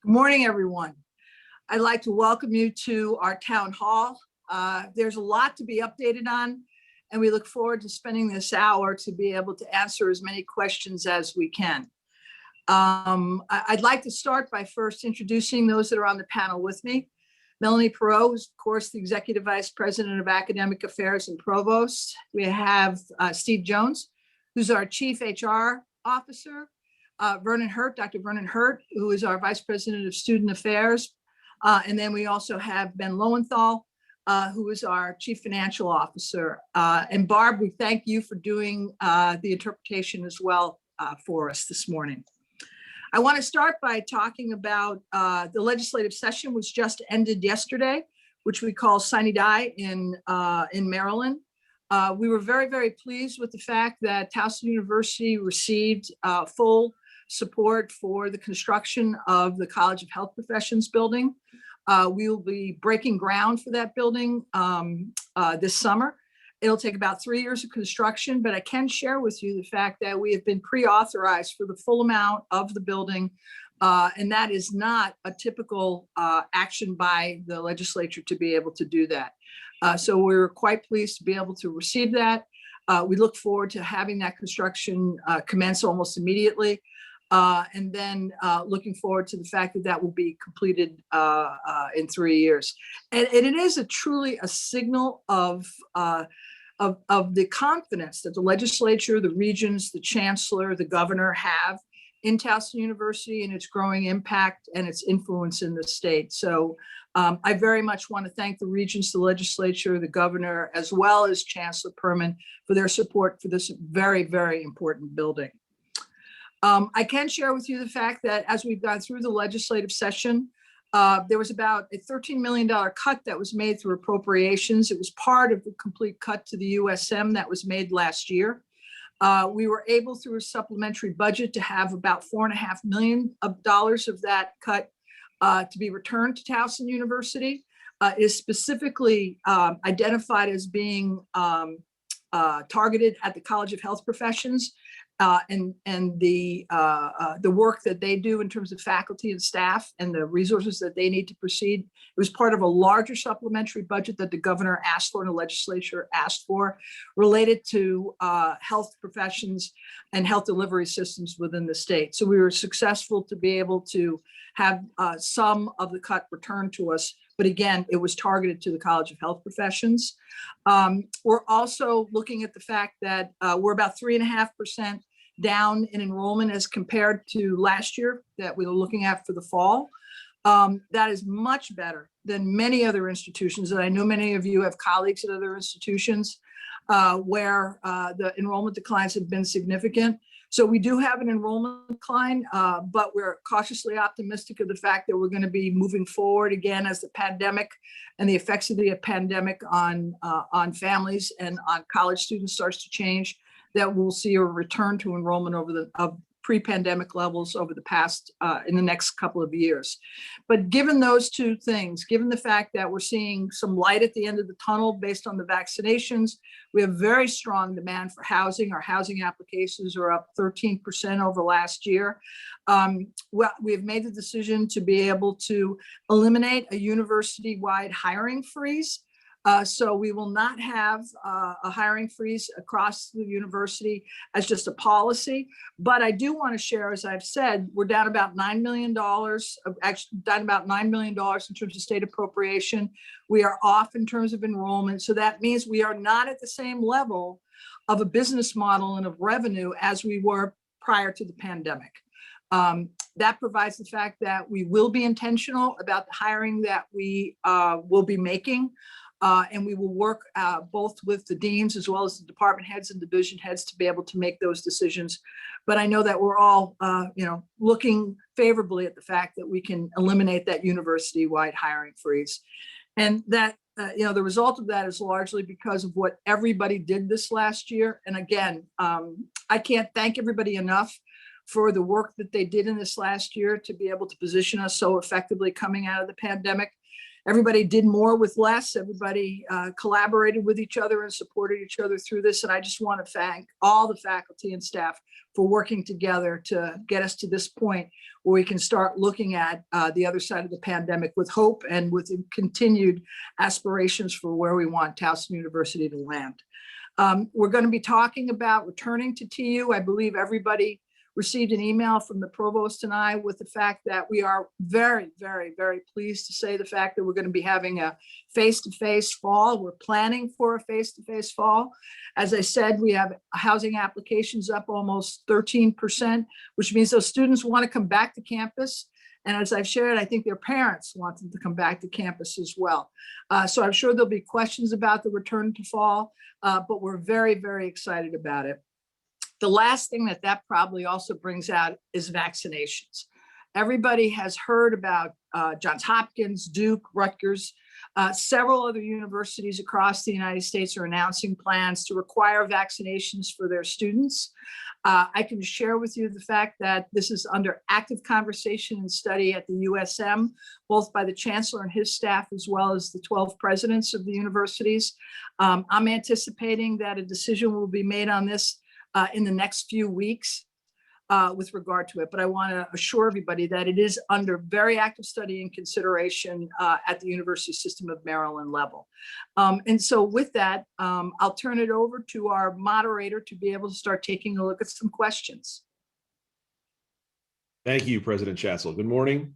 Good morning, everyone. I'd like to welcome you to our town hall. There's a lot to be updated on, and we look forward to spending this hour to be able to answer as many questions as we can. I'd like to start by first introducing those that are on the panel with me. Melanie Perot is, of course, the Executive Vice President of Academic Affairs and Provost. We have Steve Jones, who's our Chief HR Officer. Vernon Hurt, Dr. Vernon Hurt, who is our Vice President of Student Affairs. And then we also have Ben Lowenthal, who is our Chief Financial Officer. And Barb, we thank you for doing the interpretation as well for us this morning. I want to start by talking about the legislative session was just ended yesterday, which we call Sine Die in Maryland. We were very, very pleased with the fact that Towson University received full support for the construction of the College of Health Professions building. We will be breaking ground for that building this summer. It'll take about 3 years of construction, but I can share with you the fact that we have been pre-authorized for the full amount of the building, and that is not a typical action by the legislature to be able to do that. So we're quite pleased to be able to receive that. We look forward to having that construction commence almost immediately. And then looking forward to the fact that that will be completed in 3 years. And it is truly a signal of the confidence that the legislature, the regions, the chancellor, the governor have in Towson University and its growing impact and its influence in the state. So I very much want to thank the regents, the legislature, the governor, as well as Chancellor Perman for their support for this very, very important building. I can share with you the fact that as we've gone through the legislative session, there was about a $13 million cut that was made through appropriations. It was part of the complete cut to the USM that was made last year. We were able through a supplementary budget to have about $4.5 million of that cut to be returned to Towson University. It is specifically identified as being targeted at the College of Health Professions. And the work that they do in terms of faculty and staff and the resources that they need to proceed. It was part of a larger supplementary budget that the governor asked for and the legislature asked for related to health professions and health delivery systems within the state. So we were successful to be able to have some of the cut returned to us. But again, it was targeted to the College of Health Professions. We're also looking at the fact that we're about 3.5% down in enrollment as compared to last year that we were looking at for the fall. That is much better than many other institutions. And I know many of you have colleagues at other institutions where the enrollment declines have been significant. So we do have an enrollment decline, but we're cautiously optimistic of the fact that we're going to be moving forward again as the pandemic and the effects of the pandemic on families and on college students starts to change, that we'll see a return to enrollment over the pre-pandemic levels over the past in the next couple of years. But given those two things, given the fact that we're seeing some light at the end of the tunnel based on the vaccinations, we have very strong demand for housing. Our housing applications are up 13% over last year. We have made the decision to be able to eliminate a university-wide hiring freeze. So we will not have a hiring freeze across the university as just a policy. But I do want to share, as I've said, we're down about $9 million, actually down about $9 million in terms of state appropriation. We are off in terms of enrollment. So that means we are not at the same level of a business model and of revenue as we were prior to the pandemic. That provides the fact that we will be intentional about the hiring that we will be making. And we will work both with the deans as well as the department heads and division heads to be able to make those decisions. But I know that we're all, looking favorably at the fact that we can eliminate that university-wide hiring freeze. And that, the result of that is largely because of what everybody did this last year. And again, I can't thank everybody enough for the work that they did in this last year to be able to position us so effectively coming out of the pandemic. everybody did more with less. Everybody collaborated with each other and supported each other through this. And I just want to thank all the faculty and staff for working together to get us to this point where we can start looking at the other side of the pandemic with hope and with continued aspirations for where we want Towson University to land. We're going to be talking about returning to TU. I believe everybody received an email from the provost and I with the fact that we are very, very, very pleased to say the fact that we're going to be having a face-to-face fall. We're planning for a face-to-face fall. As I said, we have housing applications up almost 13%, which means those students want to come back to campus. And as I've shared, I think their parents want them to come back to campus as well. So I'm sure there'll be questions about the return to fall, but we're very, very excited about it. The last thing that probably also brings out is vaccinations. Everybody has heard about Johns Hopkins, Duke, Rutgers. Several other universities across the United States are announcing plans to require vaccinations for their students. I can share with you the fact that this is under active conversation and study at the USM, both by the chancellor and his staff, as well as the 12 presidents of the universities. I'm anticipating that a decision will be made on this in the next few weeks with regard to it. But I want to assure everybody that it is under very active study and consideration at the University System of Maryland level. And so with that, I'll turn it over to our moderator to be able to start taking a look at some questions. Thank you, President Schatzel. Good morning.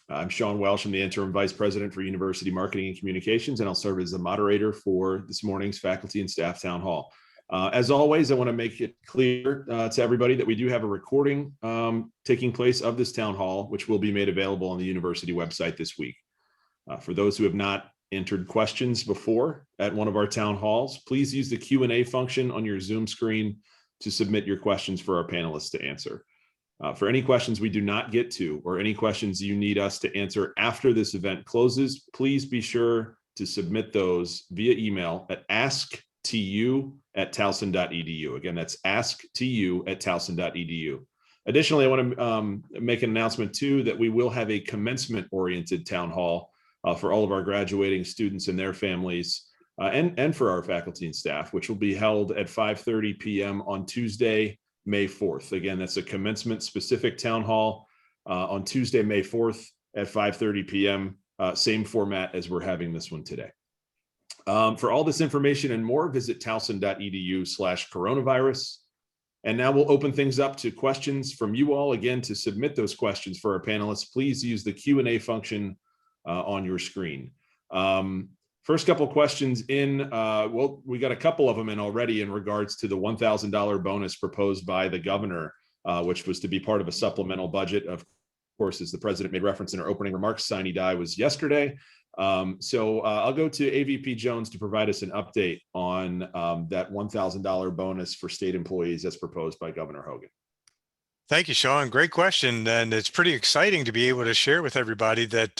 I'm Sean Welsh. I'm the Interim Vice President for University Marketing and Communications, and I'll serve as the moderator for this morning's Faculty and Staff Town Hall. As always, I want to make it clear to everybody that we do have a recording taking place of this town hall, which will be made available on the university website this week. For those who have not entered questions before at one of our town halls, please use the Q&A function on your Zoom screen to submit your questions for our panelists to answer. For any questions we do not get to, or any questions you need us to answer after this event closes, please be sure to submit those via email at asktu@towson.edu. Again, that's asktu@towson.edu. Additionally, I want to make an announcement too that we will have a commencement-oriented town hall for all of our graduating students and their families, and for our faculty and staff, which will be held at 5:30 p.m. on Tuesday, May 4th. Again, that's a commencement-specific town hall on Tuesday, May 4th at 5:30 p.m. Same format as we're having this one today. For all this information and more, visit towson.edu/coronavirus. And now we'll open things up to questions from you all. Again, to submit those questions for our panelists, please use the Q&A function on your screen. First couple questions in, well, we got a couple of them in already in regards to the $1,000 bonus proposed by the governor, which was to be part of a supplemental budget. Of course, as the president made reference in her opening remarks, sine die was yesterday. So I'll go to AVP Jones to provide us an update on that $1,000 bonus for state employees as proposed by Governor Hogan. Thank you, Sean. Great question. And it's pretty exciting to be able to share with everybody that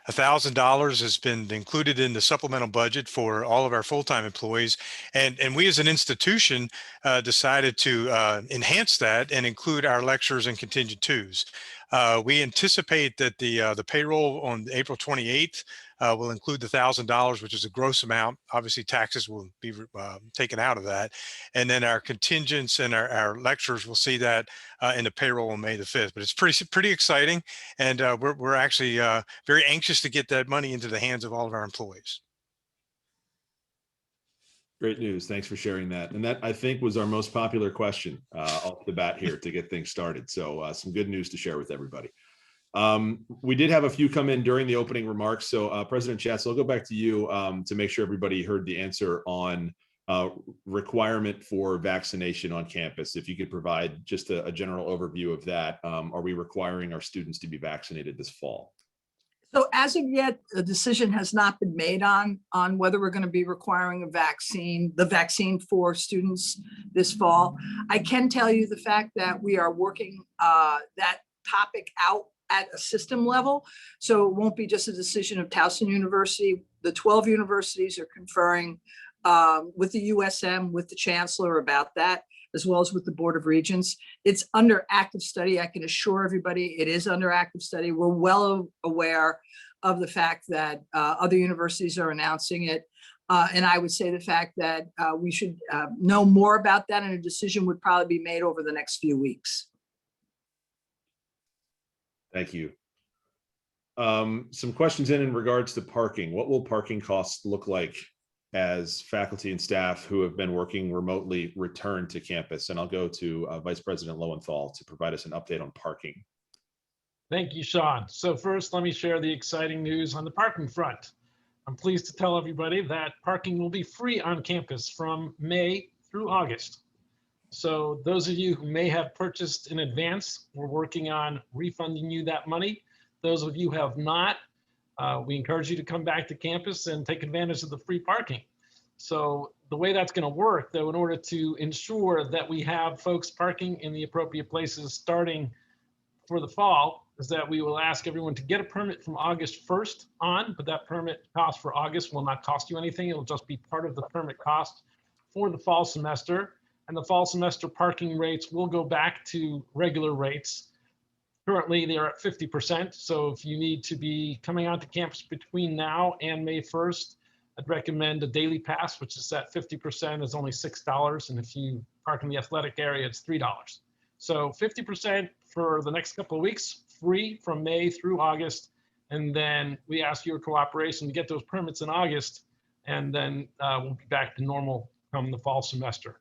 $1,000 has been included in the supplemental budget for all of our full-time employees. And we as an institution decided to enhance that and include our lecturers and contingent twos. We anticipate that the payroll on April 28th will include the $1,000, which is a gross amount. Obviously, taxes will be taken out of that. And then our contingents and our lecturers will see that in the payroll on May the 5th. But it's pretty exciting. And we're actually very anxious to get that money into the hands of all of our employees. Great news. Thanks for sharing that. And that, I think, was our most popular question off the bat here to get things started. So some good news to share with everybody. We did have a few come in during the opening remarks. So President Schatzel, I'll go back to you to make sure everybody heard the answer on requirement for vaccination on campus. If you could provide just a general overview of that. Are we requiring our students to be vaccinated this fall? So as of yet, a decision has not been made on whether we're going to be requiring the vaccine for students this fall. I can tell you the fact that we are working that topic out at a system level. So it won't be just a decision of Towson University. The 12 universities are conferring with the USM, with the chancellor about that, as well as with the Board of Regents. It's under active study. I can assure everybody it is under active study. We're well aware of the fact that other universities are announcing it. And I would say the fact that we should know more about that, and a decision would probably be made over the next few weeks. Thank you. Some questions in regards to parking. What will parking costs look like as faculty and staff who have been working remotely return to campus? And I'll go to Vice President Lowenthal to provide us an update on parking. Thank you, Sean. So first, let me share the exciting news on the parking front. I'm pleased to tell everybody that parking will be free on campus from May through August. So those of you who may have purchased in advance, we're working on refunding you that money. Those of you who have not, we encourage you to come back to campus and take advantage of the free parking. So the way that's going to work, though, in order to ensure that we have folks parking in the appropriate places starting for the fall, is that we will ask everyone to get a permit from August 1st on, but that permit cost for August will not cost you anything. It'll just be part of the permit cost for the fall semester. And the fall semester parking rates will go back to regular rates. Currently, they are at 50%. So if you need to be coming onto campus between now and May 1st, I'd recommend a daily pass, which is at 50%, is only $6. And if you park in the athletic area, it's $3. So 50% for the next couple of weeks, free from May through August. And then we ask your cooperation to get those permits in August, and then we'll be back to normal come the fall semester.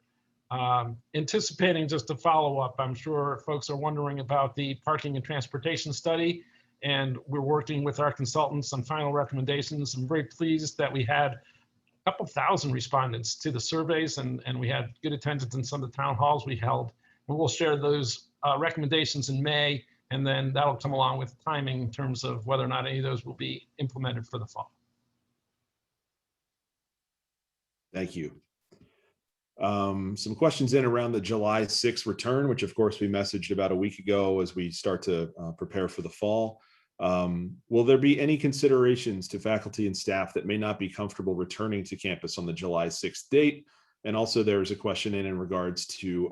Anticipating, just to follow up, I'm sure folks are wondering about the parking and transportation study, and we're working with our consultants on final recommendations. I'm very pleased that we had a couple thousand respondents to the surveys, and we had good attendance in some of the town halls we held. And we'll share those recommendations in May, and then that'll come along with timing in terms of whether or not any of those will be implemented for the fall. Thank you. Some questions in around the July 6th return, which of course we messaged about a week ago as we start to prepare for the fall. Will there be any considerations to faculty and staff that may not be comfortable returning to campus on the July 6th date? And also there's a question in regards to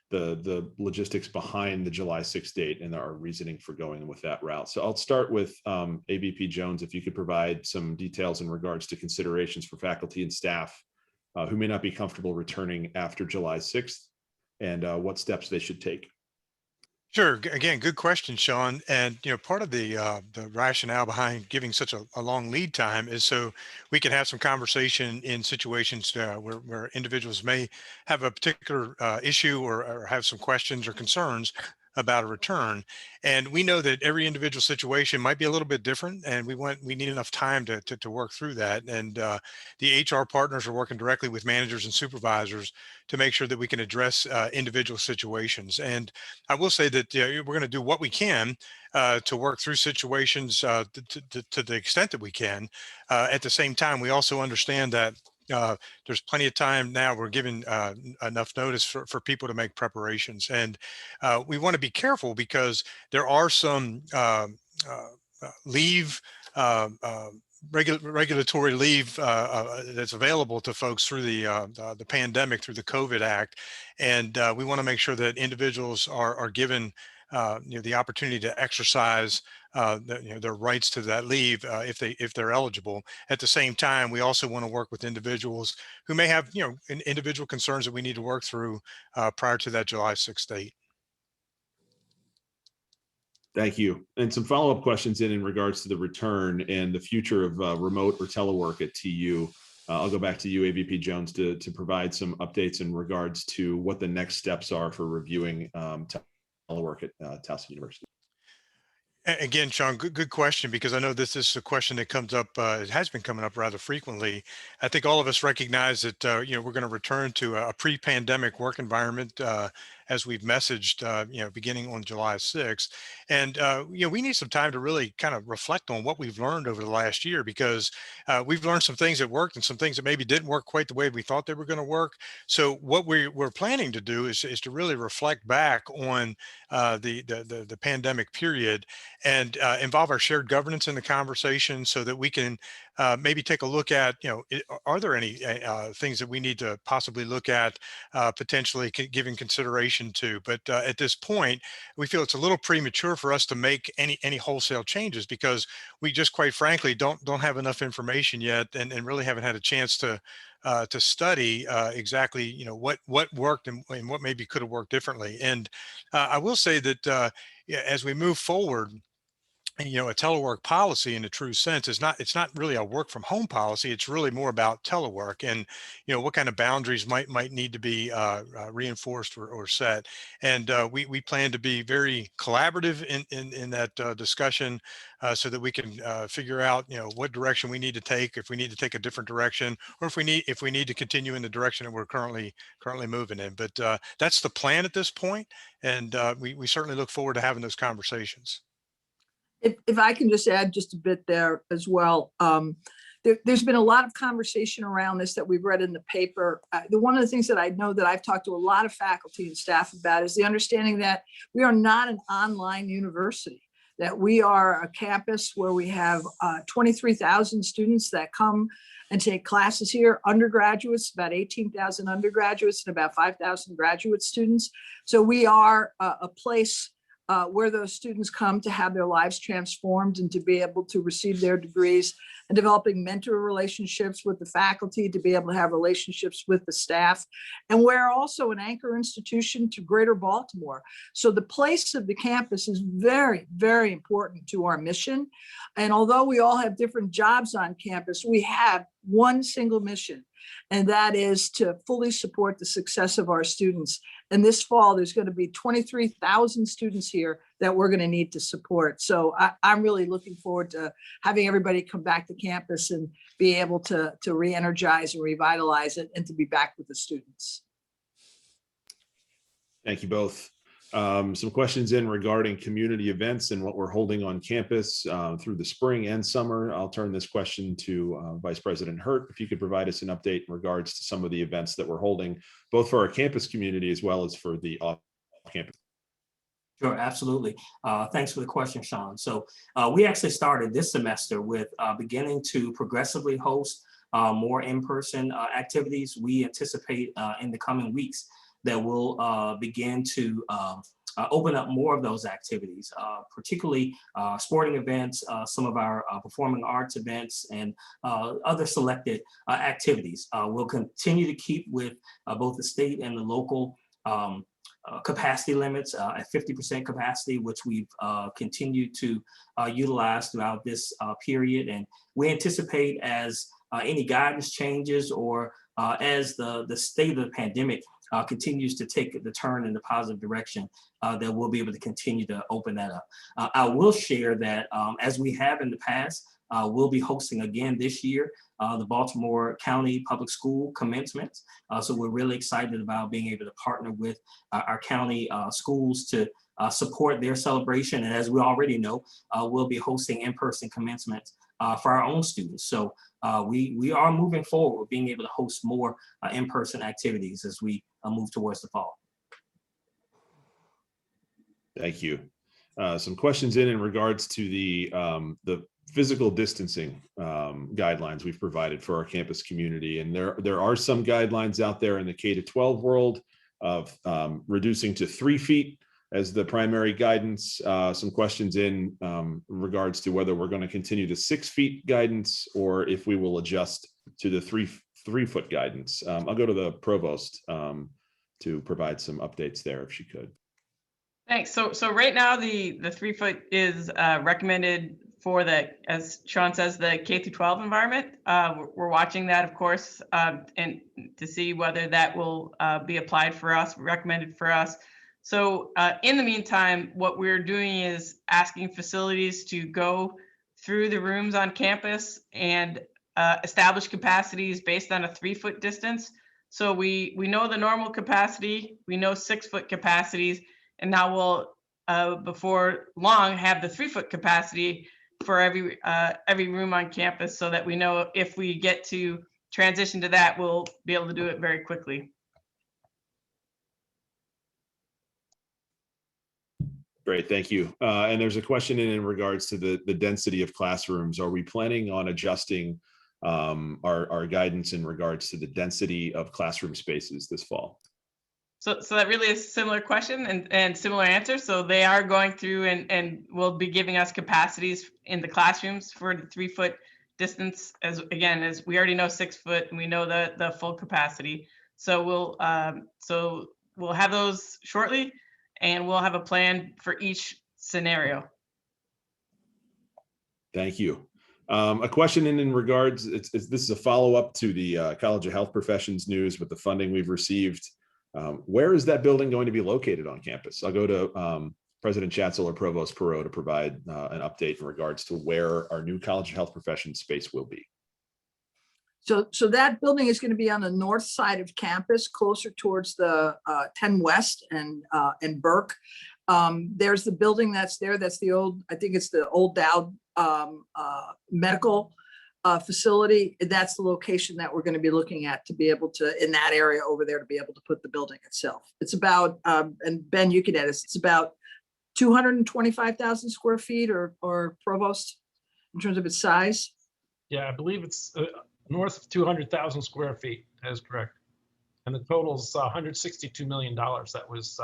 the logistics behind the July 6th date and our reasoning for going with that route. So I'll start with AVP Jones, if you could provide some details in regards to considerations for faculty and staff who may not be comfortable returning after July 6th, and what steps they should take. Sure. Again, good question, Sean. And part of the rationale behind giving such a long lead time is so we can have some conversation in situations where individuals may have a particular issue or have some questions or concerns about a return. And we know that every individual situation might be a little bit different, and we need enough time to work through that. And the HR partners are working directly with managers and supervisors to make sure that we can address individual situations. And I will say that we're going to do what we can to work through situations to the extent that we can. At the same time, we also understand that there's plenty of time now. We're giving enough notice for people to make preparations. And we want to be careful because there are some leave, regulatory leave that's available to folks through the pandemic, through the COVID Act. And we want to make sure that individuals are given the opportunity to exercise their rights to that leave if they're eligible. At the same time, we also want to work with individuals who may have individual concerns that we need to work through prior to that July 6th date. Thank you. And some follow-up questions in regards to the return and the future of remote or telework at TU. I'll go back to you, AVP Jones, to provide some updates in regards to what the next steps are for reviewing telework at Towson University. Again, Sean, good question, because I know this is a question that comes up. It has been coming up rather frequently. I think all of us recognize that we're going to return to a pre-pandemic work environment as we've messaged, beginning on July 6th. And we need some time to really kind of reflect on what we've learned over the last year, because we've learned some things that worked and some things that maybe didn't work quite the way we thought they were going to work. So what we're planning to do is to really reflect back on the pandemic period and involve our shared governance in the conversation so that we can maybe take a look at, are there any things that we need to possibly look at, potentially giving consideration to. But at this point, we feel it's a little premature for us to make any wholesale changes, because we just, quite frankly, don't have enough information yet, and really haven't had a chance to study exactly, what worked and what maybe could have worked differently. And I will say that yeah, as we move forward, a telework policy in a true sense it's not really a work from home policy. It's really more about telework, and what kind of boundaries might need to be reinforced or set. And we plan to be very collaborative in that discussion, so that we can figure out what direction we need to take, if we need to take a different direction, or if we need to continue in the direction that we're currently moving in. But that's the plan at this point, and we certainly look forward to having those conversations. If I can just add just a bit there as well. There's been a lot of conversation around this that we've read in the paper. One of the things that I know that I've talked to a lot of faculty and staff about is the understanding that we are not an online university, that we are a campus where we have 23,000 students that come and take classes here, undergraduates, about 18,000 undergraduates and about 5,000 graduate students. So we are a place where those students come to have their lives transformed and to be able to receive their degrees, and developing mentor relationships with the faculty, to be able to have relationships with the staff. And we're also an anchor institution to Greater Baltimore. So the place of the campus is very, very important to our mission. And although we all have different jobs on campus, we have one single mission, and that is to fully support the success of our students. And this fall, there's going to be 23,000 students here that we're going to need to support. So I'm really looking forward to having everybody come back to campus and be able to re-energize and revitalize it, and to be back with the students. Thank you both. Some questions in regarding community events and what we're holding on campus through the spring and summer. I'll turn this question to Vice President Hurt. If you could provide us an update in regards to some of the events that we're holding, both for our campus community as well as for the off-campus. Sure, absolutely. Thanks for the question, Sean. So we actually started this semester with beginning to progressively host more in-person activities. We anticipate in the coming weeks that we'll begin to open up more of those activities, particularly sporting events, some of our performing arts events, and other selected activities. We'll continue to keep with both the state and the local capacity limits at 50% capacity, which we've continued to utilize throughout this period. And we anticipate, as any guidance changes or as the state of the pandemic continues to take the turn in the positive direction, that we'll be able to continue to open that up. I will share that as we have in the past, we'll be hosting again this year the Baltimore County Public School Commencement. So we're really excited about being able to partner with our county schools to support their celebration. And as we already know, we'll be hosting in-person commencement for our own students. So we are moving forward with being able to host more in-person activities as we move towards the fall. Thank you. Some questions in regards to the physical distancing guidelines we've provided for our campus community. And there are some guidelines out there in the K-12 world of reducing to 3 feet as the primary guidance. Some questions in regards to whether we're going to continue the 6 feet guidance or if we will adjust to the three foot guidance. I'll go to the provost to provide some updates there if she could. Thanks. So right now the 3 foot is recommended for the, as Sean says, the K-12 environment. We're watching that, of course, and to see whether that will be applied for us, recommended for us. So in the meantime, what we're doing is asking facilities to go through the rooms on campus and establish capacities based on a 3 foot distance. So we know the normal capacity, we know 6 foot capacities, and now we'll before long have the 3 foot capacity for every room on campus, so that we know if we get to transition to that, we'll be able to do it very quickly. Great, thank you. And there's a question in regards to the density of classrooms. Are we planning on adjusting our guidance in regards to the density of classroom spaces this fall? So that really is a similar question and similar answer. So they are going through and will be giving us capacities in the classrooms for the 3 foot distance, as we already know 6 foot, and we know the full capacity. So we'll have those shortly, and we'll have a plan for each scenario. Thank you. A question in regards, this is a follow-up to the College of Health Professions news with the funding we've received. Where is that building going to be located on campus? I'll go to President Schatzel or Provost Perot to provide an update in regards to where our new College of Health Professions space will be. So that building is going to be on the north side of campus, closer towards the 10 West and Burke. There's the building that's there. That's the old, I think it's the old Dowd medical facility. That's the location that we're going to be looking at to be able to, in that area over there, to be able to put the building itself. It's about, and Ben, you can add this, it's about 225,000 square feet or Provost, in terms of its size. Yeah, I believe it's north of 200,000 square feet. That is correct. And the total is $162 million. That was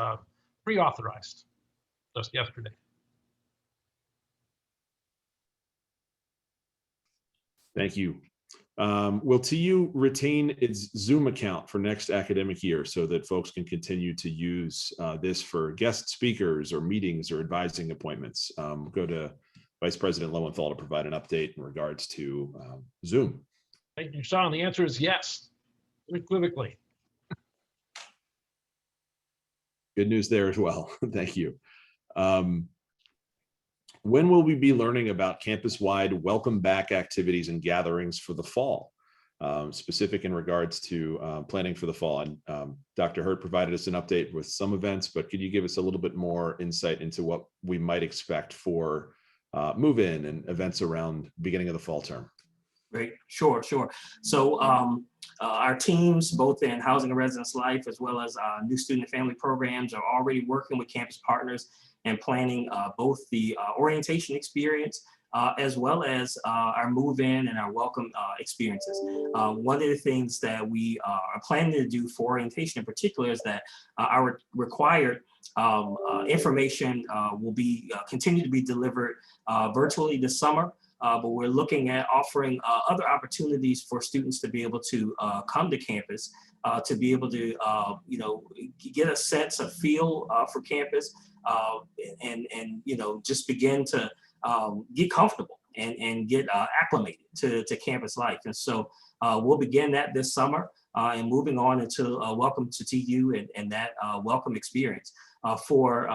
pre-authorized just yesterday. Thank you. Will TU retain its Zoom account for next academic year so that folks can continue to use this for guest speakers or meetings or advising appointments? Go to Vice President Lowenthal to provide an update in regards to Zoom. Thank you, Sean. The answer is yes, unequivocally. Good news there as well. Thank you. When will we be learning about campus-wide welcome back activities and gatherings for the fall, specific in regards to planning for the fall? And Dr. Hurt provided us an update with some events, but could you give us a little bit more insight into what we might expect for move-in and events around beginning of the fall term? Great, sure. So our teams, both in Housing and Residence Life, as well as new student and family programs, are already working with campus partners and planning both the orientation experience as well as our move-in and our welcome experiences. One of the things that we are planning to do for orientation in particular is that our required information will be continue to be delivered virtually this summer. But we're looking at offering other opportunities for students to be able to come to campus, to be able to, get a sense of feel for campus, and just begin to get comfortable and get acclimated to campus life. And so we'll begin that this summer and moving on into Welcome to TU and that welcome experience. For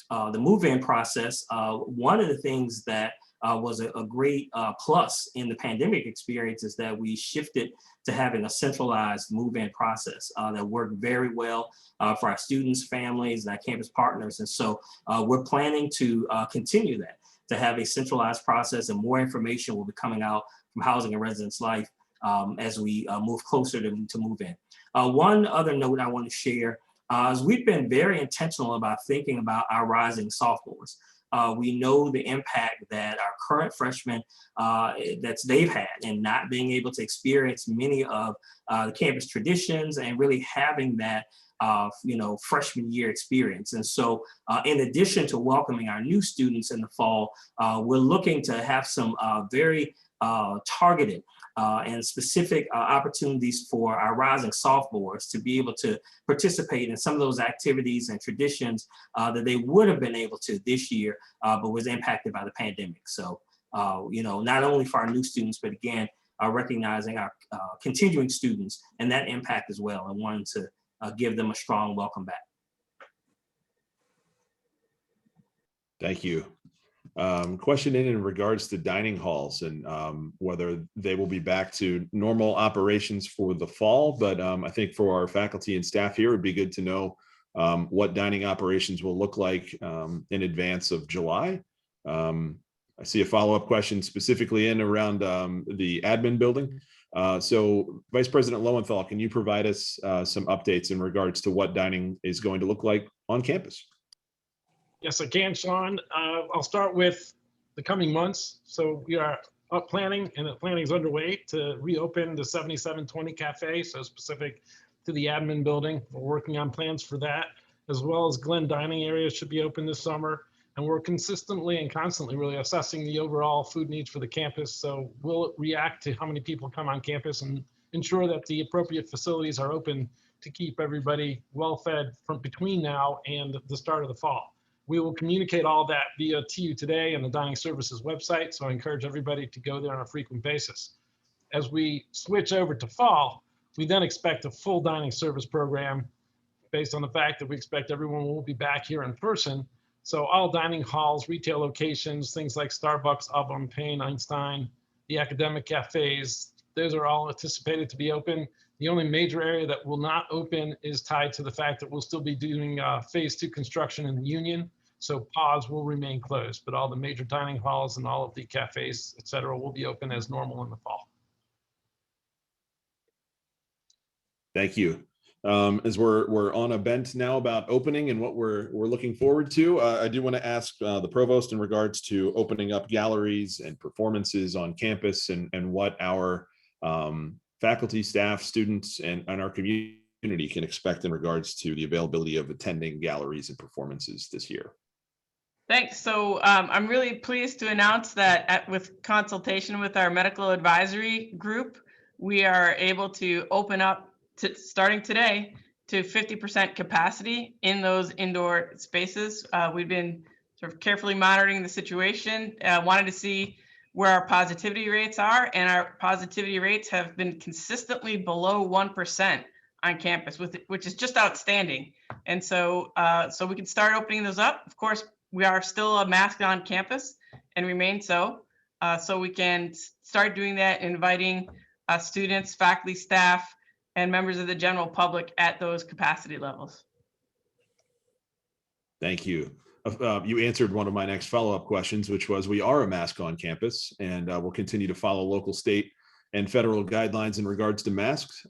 the move-in process, one of the things that was a great plus in the pandemic experience is that we shifted to having a centralized move-in process that worked very well for our students, families, and our campus partners. And so we're planning to continue that, to have a centralized process, and more information will be coming out from Housing and Residence Life as we move closer to move-in. One other note I want to share is we've been very intentional about thinking about our rising sophomores. We know the impact that our current freshmen they've had in not being able to experience many of the campus traditions and really having that freshman year experience. And so in addition to welcoming our new students in the fall, we're looking to have some very targeted and specific opportunities for our rising sophomores to be able to participate in some of those activities and traditions that they would have been able to this year, but was impacted by the pandemic. So, not only for our new students, but again, recognizing our continuing students and that impact as well, and wanting to give them a strong welcome back. Thank you. Question in regards to dining halls and whether they will be back to normal operations for the fall, but I think for our faculty and staff here, it'd be good to know what dining operations will look like in advance of July. I see a follow-up question specifically in around the admin building. So Vice President Lowenthal, can you provide us some updates in regards to what dining is going to look like on campus? Yes, I can, Sean. I'll start with the coming months. So we are planning, and the planning is underway to reopen the 7720 Cafe, so specific to the admin building. We're working on plans for that, as well as Glen dining areas should be open this summer. And we're consistently and constantly really assessing the overall food needs for the campus. So we'll react to how many people come on campus and ensure that the appropriate facilities are open to keep everybody well fed from between now and the start of the fall. We will communicate all that via TU Today and the Dining Services website. So I encourage everybody to go there on a frequent basis. As we switch over to fall, we then expect a full dining service program based on the fact that we expect everyone will be back here in person. So all dining halls, retail locations, things like Starbucks, Aubin Payne, Einstein, the academic cafes, those are all anticipated to be open. The only major area that will not open is tied to the fact that we'll still be doing phase 2 construction in the Union. So pods will remain closed, but all the major dining halls and all of the cafes, et cetera, will be open as normal in the fall. Thank you. As we're on a bent now about opening and what we're looking forward to, I do want to ask the provost in regards to opening up galleries and performances on campus and what our faculty, staff, students, and our community can expect in regards to the availability of attending galleries and performances this year. Thanks. So I'm really pleased to announce that with consultation with our medical advisory group, we are able to open up starting today to 50% capacity in those indoor spaces. We've been sort of carefully monitoring the situation, wanted to see where our positivity rates are, and our positivity rates have been consistently below 1% on campus, which is just outstanding. And so, so we can start opening those up. Of course, we are still a mask on campus and remain so. So we can start doing that, inviting students, faculty, staff, and members of the general public at those capacity levels. Thank you. You answered one of my next follow-up questions, which was we are a mask on campus, and we'll continue to follow local, state, and federal guidelines in regards to masks.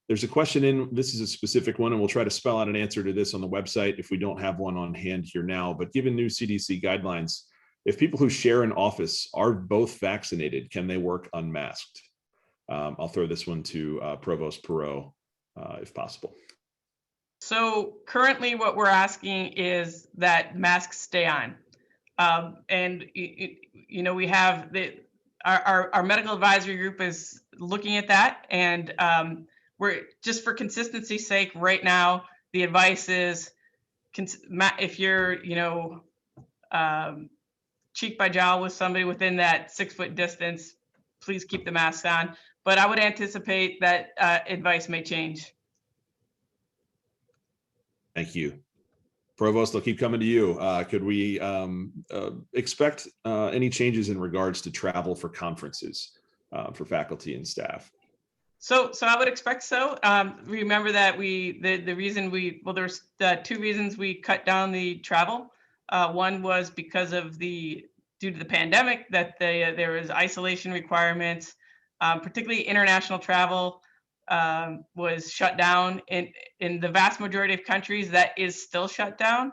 There's a question in, this is a specific one, and we'll try to spell out an answer to this on the website if we don't have one on hand here now, but given new CDC guidelines, if people who share an office are both vaccinated, can they work unmasked? I'll throw this one to Provost Perot, if possible. So currently what we're asking is that masks stay on. And, you know, we have our medical advisory group is looking at that. And we're just for consistency's sake right now, the advice is if you're, you know, cheek by jowl with somebody within that 6-foot distance, please keep the mask on. But I would anticipate that advice may change. Thank you. Provost, I'll keep coming to you. Could we expect any changes in regards to travel for conferences for faculty and staff? So I would expect so. Remember that the reason there's 2 reasons we cut down the travel. One was because of due to the pandemic, that there was isolation requirements, particularly international travel was shut down in the vast majority of countries. That is still shut down.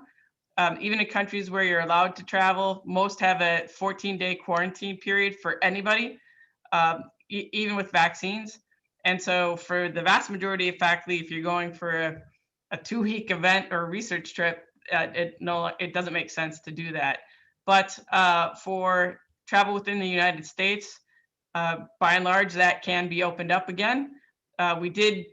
Even in countries where you're allowed to travel, most have a 14-day quarantine period for anybody, even with vaccines. And so for the vast majority of faculty, if you're going for a 2-week event or a research trip, it doesn't make sense to do that. But for travel within the United States, by and large, that can be opened up again. We did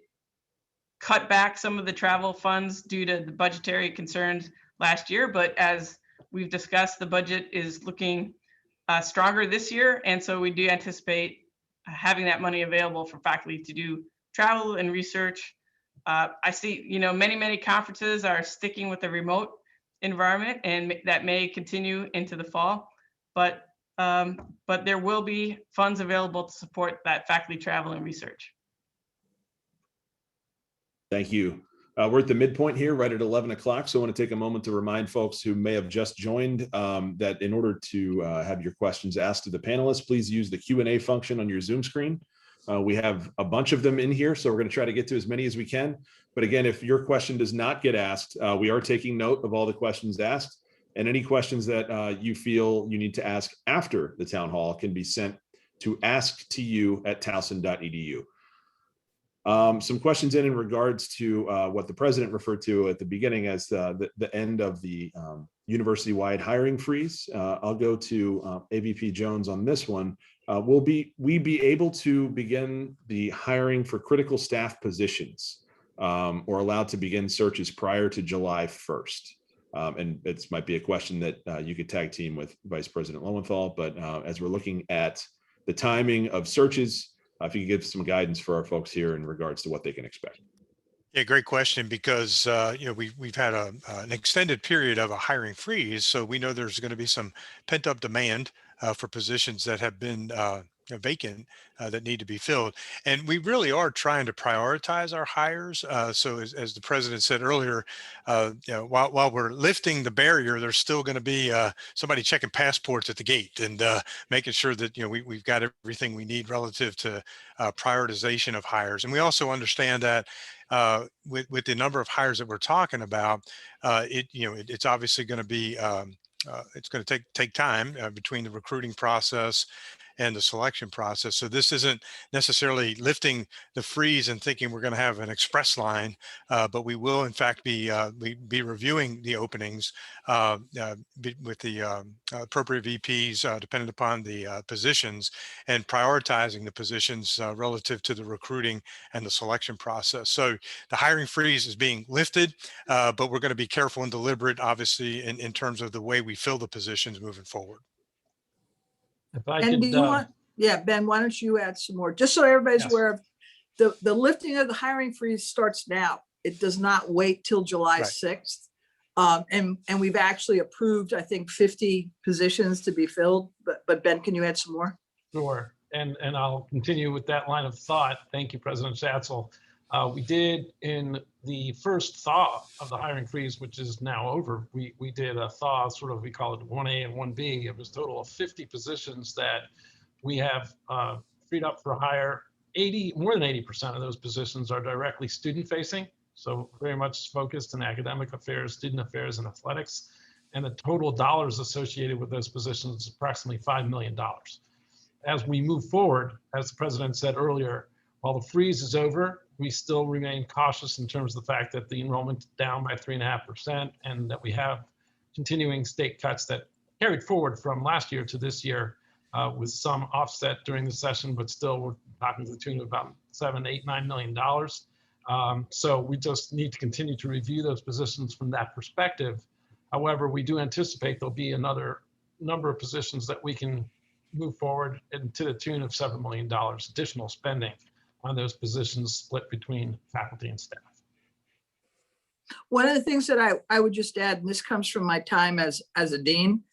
cut back some of the travel funds due to the budgetary concerns last year, but as we've discussed, the budget is looking stronger this year. And so we do anticipate having that money available for faculty to do travel and research. I see, you know, many conferences are sticking with the remote environment, and that may continue into the fall, but there will be funds available to support that faculty travel and research. Thank you. We're at the midpoint here, right at 11 o'clock. So I want to take a moment to remind folks who may have just joined that in order to have your questions asked to the panelists, please use the Q&A function on your Zoom screen. We have a bunch of them in here, so we're going to try to get to as many as we can. But again, if your question does not get asked, we are taking note of all the questions asked, and any questions that you feel you need to ask after the town hall can be sent to asktu@towson.edu. Some questions in regards to what the president referred to at the beginning as the end of the university-wide hiring freeze. I'll go to AVP Jones on this one. Will we be able to begin the hiring for critical staff positions or allowed to begin searches prior to July 1st? And it might be a question that you could tag team with Vice President Lowenthal, but as we're looking at the timing of searches, if you could give some guidance for our folks here in regards to what they can expect. Yeah, great question, because we've had an extended period of a hiring freeze, so we know there's going to be some pent up demand for positions that have been vacant that need to be filled, and we really are trying to prioritize our hires. So as the president said earlier, while we're lifting the barrier, there's still going to be somebody checking passports at the gate and making sure that we've got everything we need relative to prioritization of hires. And we also understand that with the number of hires that we're talking about, it's obviously going to be it's going to take time between the recruiting process and the selection process. So this isn't necessarily lifting the freeze and thinking we're going to have an express line, but we will in fact be reviewing the openings with the appropriate VPs dependent upon the positions, and prioritizing the positions relative to the recruiting and the selection process. So the hiring freeze is being lifted, but we're going to be careful and deliberate, obviously, in terms of the way we fill the positions moving forward. If I And could, do you want, yeah, Ben, why don't you add some more, just so everybody's Yes. aware of the lifting of the hiring freeze starts now. It does not wait till July Right. 6th. And we've actually approved, I think, 50 positions to be filled, but Ben, can you add some more? Sure, and I'll continue with that line of thought. Thank you, President Schatzel. We did, in the first thaw of the hiring freeze, which is now over, we did a thaw, sort of, we call it 1A and 1B. It was a total of 50 positions that we have freed up for hire. More than 80% of those positions are directly student facing, so very much focused in academic affairs, student affairs, and athletics. And the total dollars associated with those positions is approximately $5 million. As we move forward, as the president said earlier, while the freeze is over, we still remain cautious in terms of the fact that the enrollment is down by 3.5%, and that we have continuing state cuts that carried forward from last year to this year, with some offset during the session, but still we're talking to the tune of about $7, $8, $9 million. So we just need to continue to review those positions from that perspective. However, we do anticipate there'll be another number of positions that we can move forward, and to the tune of $7 million additional spending on those positions split between faculty and staff. One of the things that I would just add, and this comes from my time as a dean,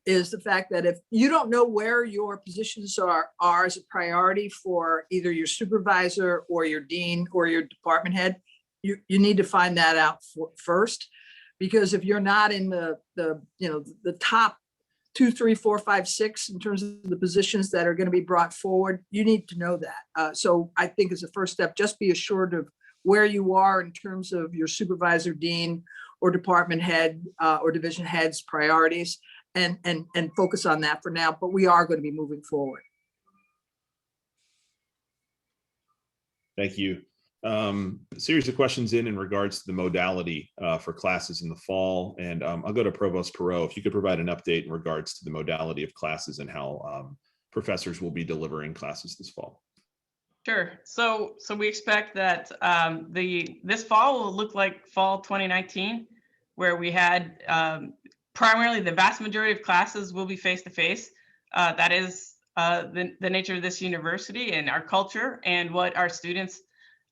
is the fact that if you don't know where your positions are as a priority for either your supervisor or your dean or your department head, you need to find that out first, because if you're not in the top 2, 3, 4, 5, 6 in terms of the positions that are going to be brought forward, you need to know that. So I think as a first step, just be assured of where you are in terms of your supervisor, dean, or department head or division head's priorities, and focus on that for now. But we are going to be moving forward. Thank you. A series of questions in regards to the modality for classes in the fall. And I'll go to Provost Perot. If you could provide an update in regards to the modality of classes and how professors will be delivering classes this fall. Sure. So we expect that this fall will look like fall 2019, where we had primarily the vast majority of classes will be face-to-face. That is the nature of this university and our culture, and what our students,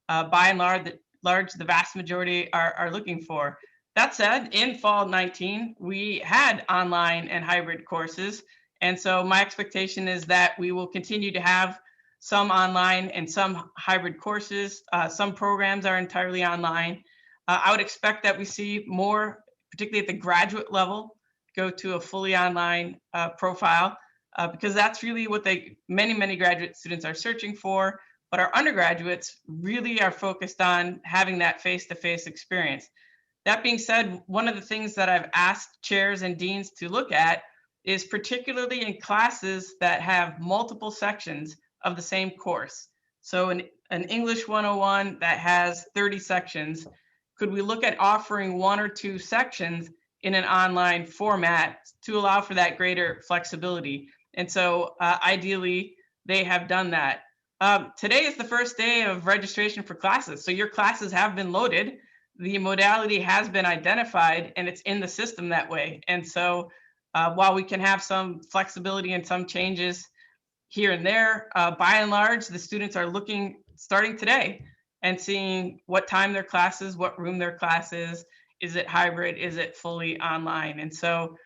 by and large, the vast majority are looking for. That said, in fall 19, we had online and hybrid courses. And so my expectation is that we will continue to have some online and some hybrid courses. Some programs are entirely online. I would expect that we see more, particularly at the graduate level, go to a fully online profile, because that's really what many graduate students are searching for. But our undergraduates really are focused on having that face-to-face experience. That being said, one of the things that I've asked chairs and deans to look at is particularly in classes that have multiple sections of the same course. So an English 101 that has 30 sections, could we look at offering 1 or 2 sections in an online format to allow for that greater flexibility? And so ideally, they have done that. Today is the first day of registration for classes. So your classes have been loaded. The modality has been identified and it's in the system that way. And so while we can have some flexibility and some changes here and there, by and large, the students are looking, starting today, and seeing what time their class is, what room their class is it hybrid, is it fully online? And so,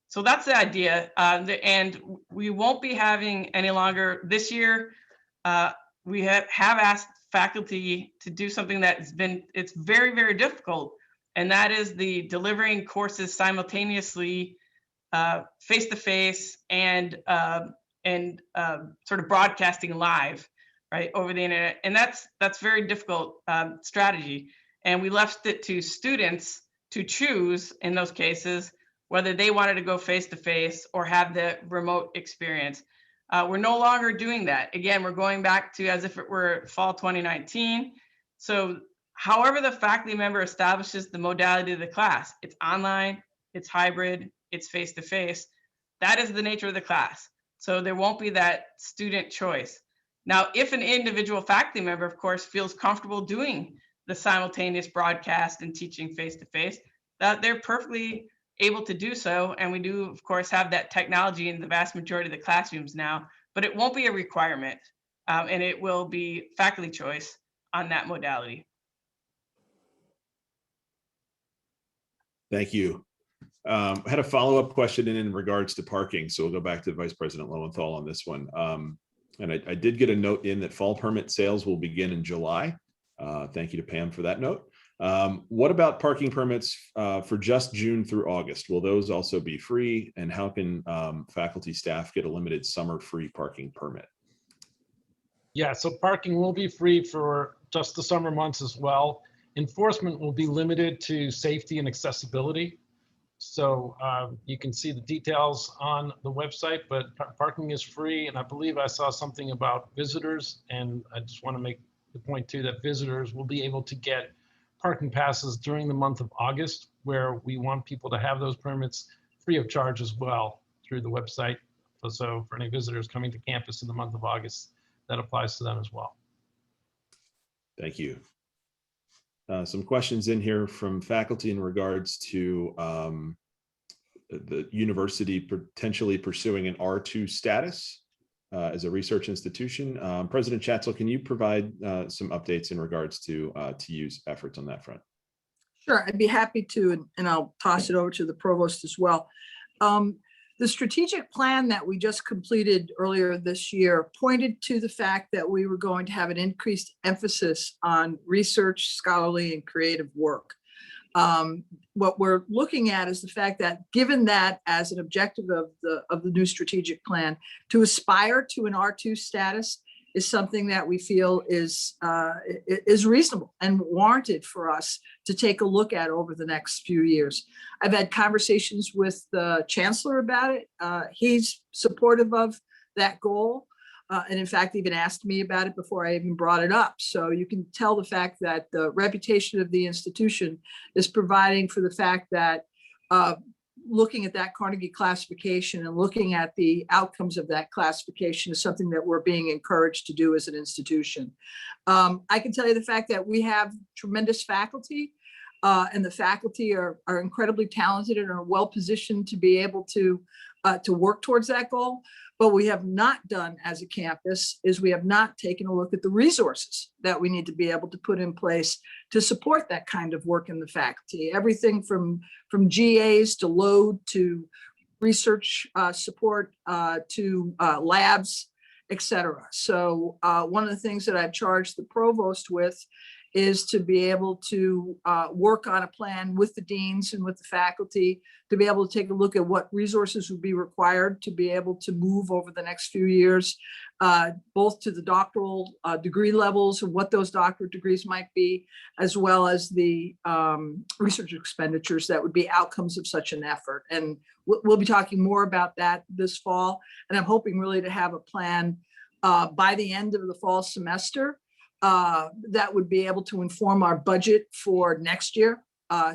so that's the idea. And we won't be having any longer this year. We have asked faculty to do something it's very, very difficult. And that is the delivering courses simultaneously, face-to-face and sort of broadcasting live, right, over the internet. And that's very difficult strategy. And we left it to students to choose in those cases whether they wanted to go face-to-face or have the remote experience. We're no longer doing that. Again, we're going back to as if it were fall 2019. So however the faculty member establishes the modality of the class, it's online, it's hybrid, it's face-to-face. That is the nature of the class. So there won't be that student choice. Now, if an individual faculty member, of course, feels comfortable doing the simultaneous broadcast and teaching face-to-face, that they're perfectly able to do so. And we do, of course, have that technology in the vast majority of the classrooms now, but it won't be a requirement. And it will be faculty choice on that modality. Thank you. I had a follow-up question in regards to parking. So we'll go back to Vice President Lowenthal on this one. And I did get a note in that fall permit sales will begin in July. Thank you to Pam for that note. What about parking permits for just June through August? Will those also be free? And how can faculty staff get a limited summer free parking permit? Yeah, so parking will be free for just the summer months as well. Enforcement will be limited to safety and accessibility. So you can see the details on the website, but parking is free. And I believe I saw something about visitors. And I just want to make the point too that visitors will be able to get parking passes during the month of August, where we want people to have those permits free of charge as well through the website. So for any visitors coming to campus in the month of August, that applies to them as well. Thank you. Some questions in here from faculty in regards to the university potentially pursuing an R2 status as a research institution. President Schatzel, can you provide some updates in regards to TU's efforts on that front? Sure, I'd be happy to, and I'll toss it over to the provost as well. The strategic plan that we just completed earlier this year pointed to the fact that we were going to have an increased emphasis on research, scholarly, and creative work. What we're looking at is the fact that given that as an objective of the new strategic plan, to aspire to an R2 status is something that we feel is reasonable and warranted for us to take a look at over the next few years. I've had conversations with the chancellor about it. He's supportive of that goal. And in fact, even asked me about it before I even brought it up. So you can tell the fact that the reputation of the institution is providing for the fact that looking at that Carnegie classification and looking at the outcomes of that classification is something that we're being encouraged to do as an institution. I can tell you the fact that we have tremendous faculty and the faculty are incredibly talented and are well positioned to be able to work towards that goal. But we have not done as a campus is we have not taken a look at the resources that we need to be able to put in place to support that kind of work in the faculty. Everything from GAs to load to research support to labs, et cetera. So one of the things that I've charged the provost with is to be able to work on a plan with the deans and with the faculty to be able to take a look at what resources would be required to be able to move over the next few years, both to the doctoral degree levels and what those doctorate degrees might be, as well as the research expenditures that would be outcomes of such an effort. And we'll be talking more about that this fall. And I'm hoping really to have a plan by the end of the fall semester that would be able to inform our budget for next year,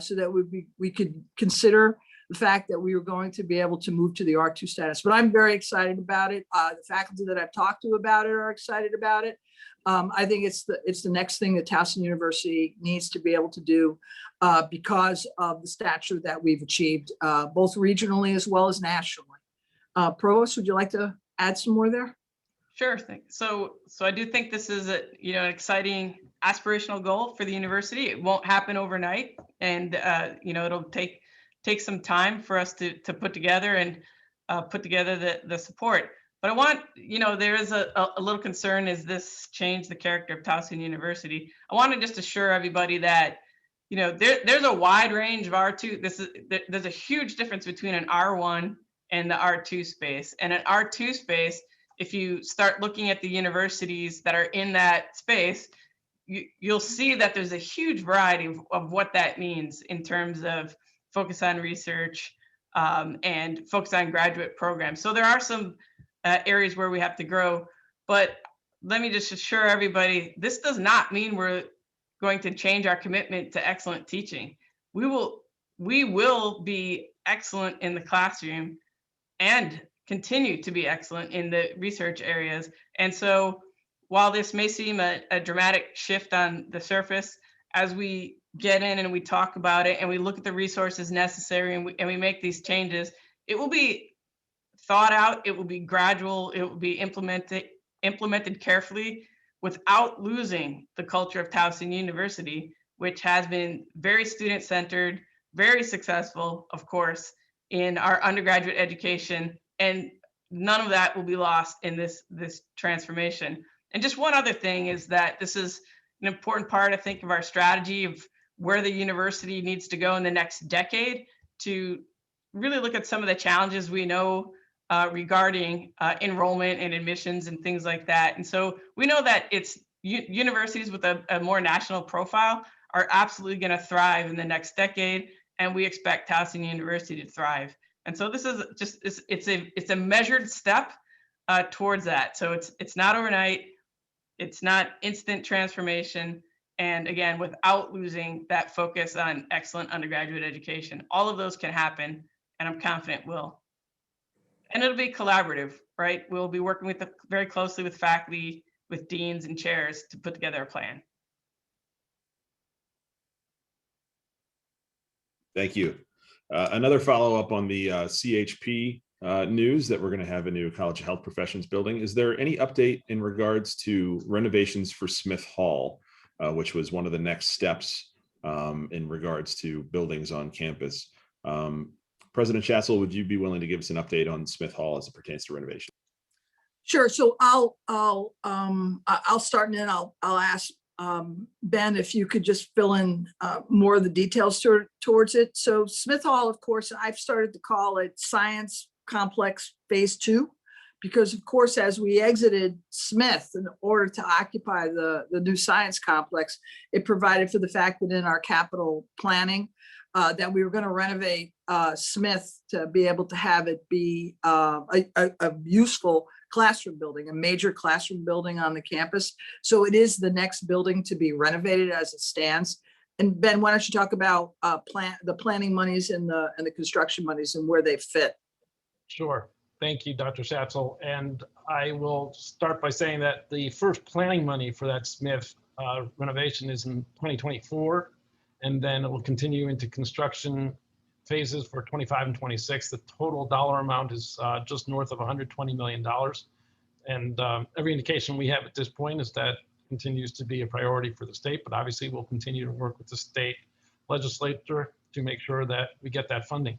so that we could consider the fact that we were going to be able to move to the R2 status. But I'm very excited about it. The faculty that I've talked to about it are excited about it. I think it's the next thing that Towson University needs to be able to do because of the stature that we've achieved, both regionally as well as nationally. Provost, would you like to add some more there? Sure thing. So I do think this is an exciting aspirational goal for the university. It won't happen overnight, and it'll take some time for us to put together and put together the support. But I want, there is a little concern, is this change the character of Towson University? I want to just assure everybody that, there's a wide range of R2. There's a huge difference between an R1 and the R2 space. And an R2 space, if you start looking at the universities that are in that space, you'll see that there's a huge variety of what that means in terms of focus on research and focus on graduate programs. So there are some areas where we have to grow, but let me just assure everybody, this does not mean we're going to change our commitment to excellent teaching. We will be excellent in the classroom and continue to be excellent in the research areas. And so while this may seem a dramatic shift on the surface, as we get in and we talk about it and we look at the resources necessary and we make these changes, it will be thought out, it will be gradual, it will be implemented carefully without losing the culture of Towson University, which has been very student-centered, very successful, of course, in our undergraduate education, and none of that will be lost in this transformation. And just one other thing is that this is an important part, I think, of our strategy of where the university needs to go in the next decade to really look at some of the challenges we know regarding enrollment and admissions and things like that. And so we know that it's universities with a more national profile are absolutely going to thrive in the next decade, and we expect Towson University to thrive. And so this is just it's a measured step towards that. So it's not overnight, it's not instant transformation, and again, without losing that focus on excellent undergraduate education. All of those can happen, and I'm confident will. And it'll be collaborative, right? We'll be working very closely with faculty, with deans and chairs to put together a plan. Thank you. Another follow-up on the CHP news that we're going to have a new College of Health Professions building. Is there any update in regards to renovations for Smith Hall, which was one of the next steps in regards to buildings on campus? President Schatzel, would you be willing to give us an update on Smith Hall as it pertains to renovation? Sure. So I'll start, and then I'll ask Ben if you could just fill in more of the details towards it. So Smith Hall, of course, I've started to call it Science Complex Phase 2, because of course, as we exited Smith in order to occupy the new science complex, it provided for the fact that in our capital planning that we were going to renovate Smith to be able to have it be a useful classroom building, a major classroom building on the campus. So it is the next building to be renovated as it stands. And Ben, why don't you talk about the planning monies and the construction monies and where they fit? Sure. Thank you, Dr. Schatzel. And I will start by saying that the first planning money for that Smith renovation is in 2024, and then it will continue into construction phases for 25 and 26. The total dollar amount is just north of $120 million. And every indication we have at this point is that continues to be a priority for the state, but obviously we'll continue to work with the state legislature to make sure that we get that funding.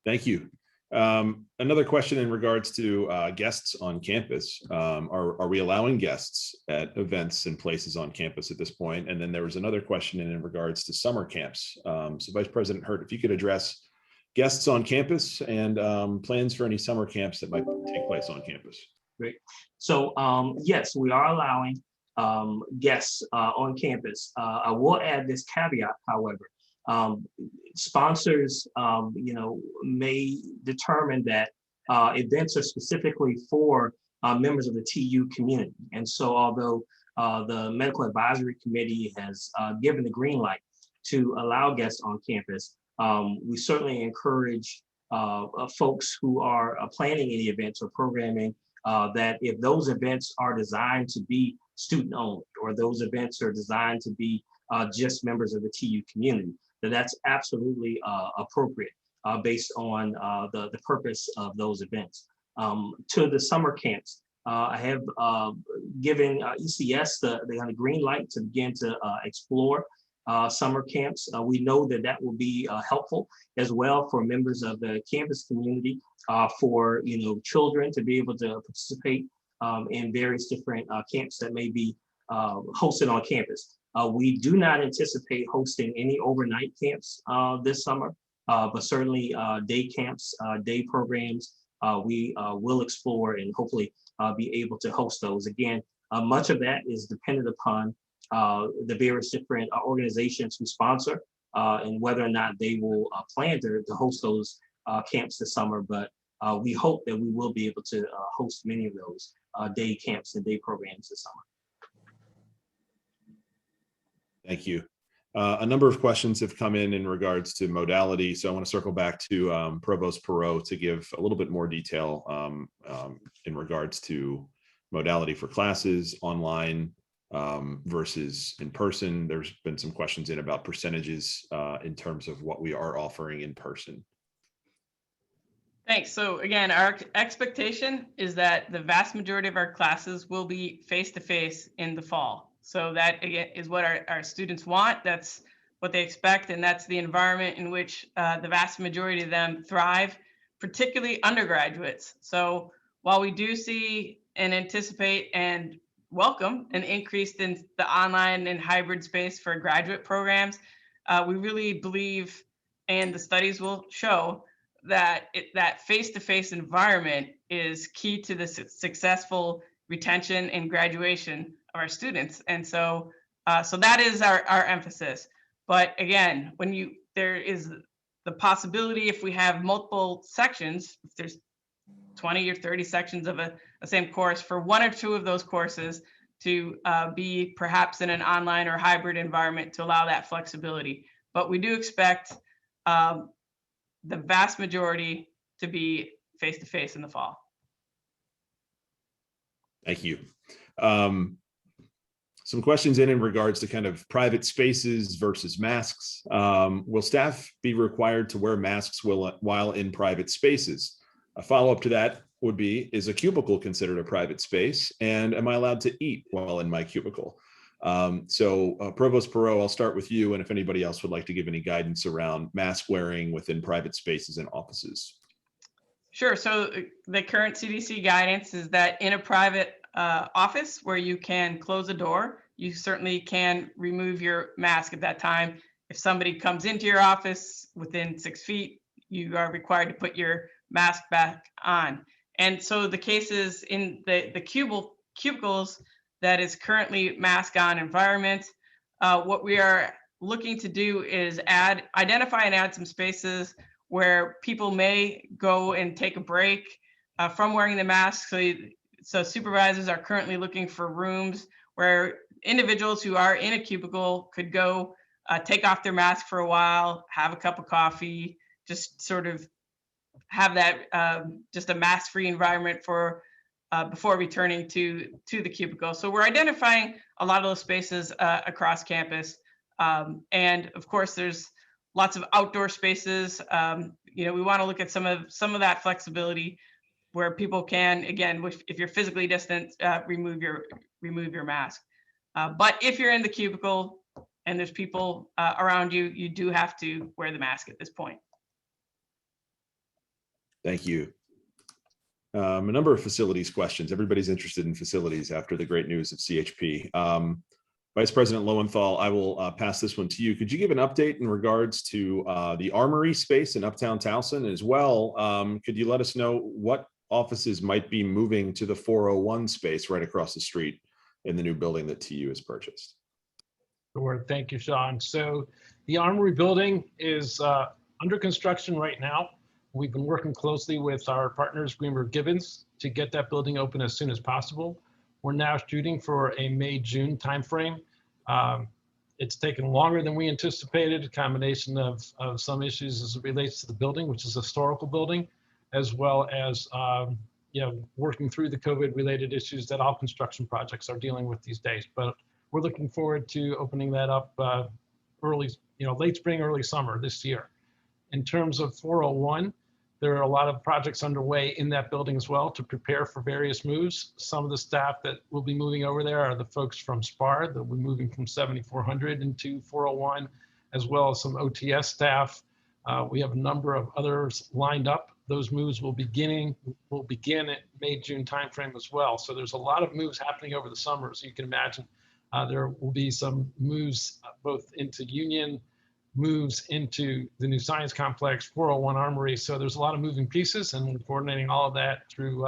Thank you. Another question in regards to guests on campus. Are we allowing guests at events and places on campus at this point? And then there was another question in regards to summer camps. So Vice President Hurt, if you could address guests on campus and plans for any summer camps that might take place on campus. Great. So yes, we are allowing guests on campus. I will add this caveat, however. Sponsors, may determine that events are specifically for members of the TU community. And so although the Medical Advisory Committee has given the green light to allow guests on campus, we certainly encourage folks who are planning any events or programming that if those events are designed to be student owned, or those events are designed to be just members of the TU community, that's absolutely appropriate based on the purpose of those events. To the summer camps, I have given ECS the green light to begin to explore summer camps. We know that will be helpful as well for members of the campus community, for children to be able to participate in various different camps that may be hosted on campus. We do not anticipate hosting any overnight camps this summer, but certainly day camps, day programs, we will explore and hopefully be able to host those. Again, much of that is dependent upon the various different organizations who sponsor and whether or not they will plan to host those camps this summer. But we hope that we will be able to host many of those day camps and day programs this summer. Thank you. A number of questions have come in regards to modality. So I want to circle back to Provost Perot to give a little bit more detail in regards to modality for classes online versus in person. There's been some questions in about percentages in terms of what we are offering in person. Thanks. So again, our expectation is that the vast majority of our classes will be face-to-face in the fall. So that again is what our students want. That's what they expect. And that's the environment in which the vast majority of them thrive, particularly undergraduates. So while we do see and anticipate and welcome an increase in the online and hybrid space for graduate programs, we really believe, and the studies will show, that that face-to-face environment is key to the successful retention and graduation of our students. And so so that is our emphasis. But again, when there is the possibility, if we have multiple sections, if there's 20 or 30 sections of a same course, for one or two of those courses to be perhaps in an online or hybrid environment to allow that flexibility. But we do expect the vast majority to be face-to-face in the fall. Thank you. Some questions in regards to kind of private spaces versus masks. Will staff be required to wear masks while in private spaces? A follow-up to that would be, is a cubicle considered a private space? And am I allowed to eat while in my cubicle? Provost Perot, I'll start with you. And if anybody else would like to give any guidance around mask wearing within private spaces and offices. Sure. So the current CDC guidance is that in a private office where you can close a door, you certainly can remove your mask at that time. If somebody comes into your office within 6 feet, you are required to put your mask back on. And so the cases in the cubicles that is currently mask on environment, what we are looking to do is identify and add some spaces where people may go and take a break from wearing the mask. So supervisors are currently looking for rooms where individuals who are in a cubicle could go take off their mask for a while, have a cup of coffee, just sort of have that just a mask-free environment for before returning to the cubicle. So we're identifying a lot of those spaces across campus. And of course, there's lots of outdoor spaces. We want to look at some of that flexibility where people can, again, if you're physically distant, remove your mask. But if you're in the cubicle and there's people around you, you do have to wear the mask at this point. Thank you. A number of facilities questions. Everybody's interested in facilities after the great news of CHP. Vice President Lowenthal, I will pass this one to you. Could you give an update in regards to the Armory space in Uptown Towson as well? Could you let us know what offices might be moving to the 401 space right across the street in the new building that TU has purchased? Sure. Thank you, Sean. So the Armory building is under construction right now. We've been working closely with our partners, Greenberg Gibbons, to get that building open as soon as possible. We're now shooting for a May-June timeframe. It's taken longer than we anticipated, a combination of some issues as it relates to the building, which is a historical building, as well as working through the COVID-related issues that all construction projects are dealing with these days. But we're looking forward to opening that up late spring, early summer this year. In terms of 401, there are a lot of projects underway in that building as well to prepare for various moves. Some of the staff that will be moving over there are the folks from SPAR that will be moving from 7400 into 401, as well as some OTS staff. We have a number of others lined up. Those moves will begin at May-June timeframe as well. So there's a lot of moves happening over the summer. So you can imagine there will be some moves both into Union, moves into the new science complex, 401 Armory. So there's a lot of moving pieces, and we're coordinating all of that through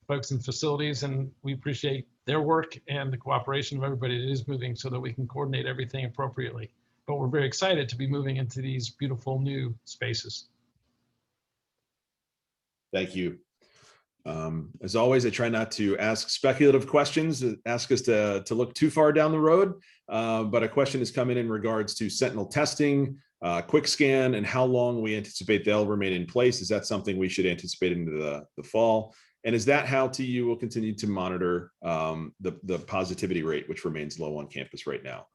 folks in facilities, and we appreciate their work and the cooperation of everybody that is moving so that we can coordinate everything appropriately. But we're very excited to be moving into these beautiful new spaces. Thank you. As always, I try not to ask speculative questions, ask us to look too far down the road. But a question has come in regards to sentinel testing, quick scan, and how long we anticipate they'll remain in place. Is that something we should anticipate into the fall? And is that how TU will continue to monitor the positivity rate, which remains low on campus right now?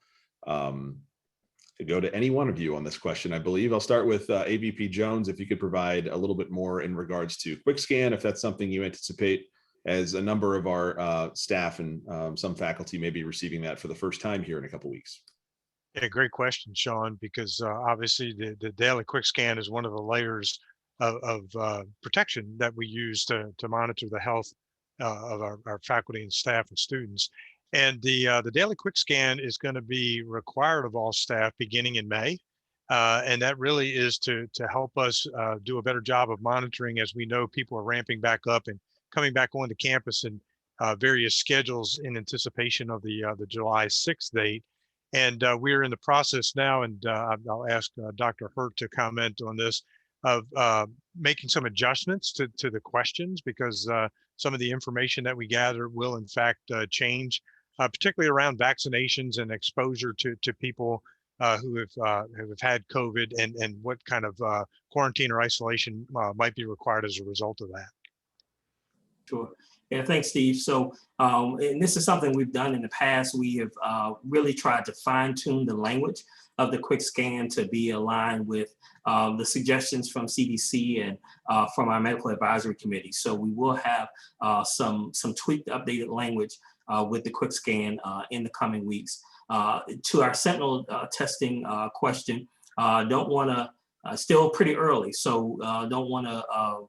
To go to any one of you on this question, I believe. I'll start with AVP Jones, if you could provide a little bit more in regards to quick scan, if that's something you anticipate, as a number of our staff and some faculty may be receiving that for the first time here in a couple of weeks. Yeah, great question, Sean, because obviously the daily quick scan is one of the layers of protection that we use to monitor the health of our faculty and staff and students. And the daily quick scan is going to be required of all staff beginning in May. And that really is to help us do a better job of monitoring, as we know people are ramping back up and coming back onto campus in various schedules in anticipation of the July 6th date. And we're in the process now, and I'll ask Dr. Hurt to comment on this, of making some adjustments to the questions, because some of the information that we gather will in fact change, particularly around vaccinations and exposure to people who have had COVID, and what kind of quarantine or isolation might be required as a result of that. Sure. Yeah, thanks, Steve. So, and this is something we've done in the past. We have really tried to fine tune the language of the quick scan to be aligned with the suggestions from CDC and from our medical advisory committee. So we will have some tweaked, updated language with the quick scan in the coming weeks. To our sentinel testing question, don't want to, still pretty early, so don't want to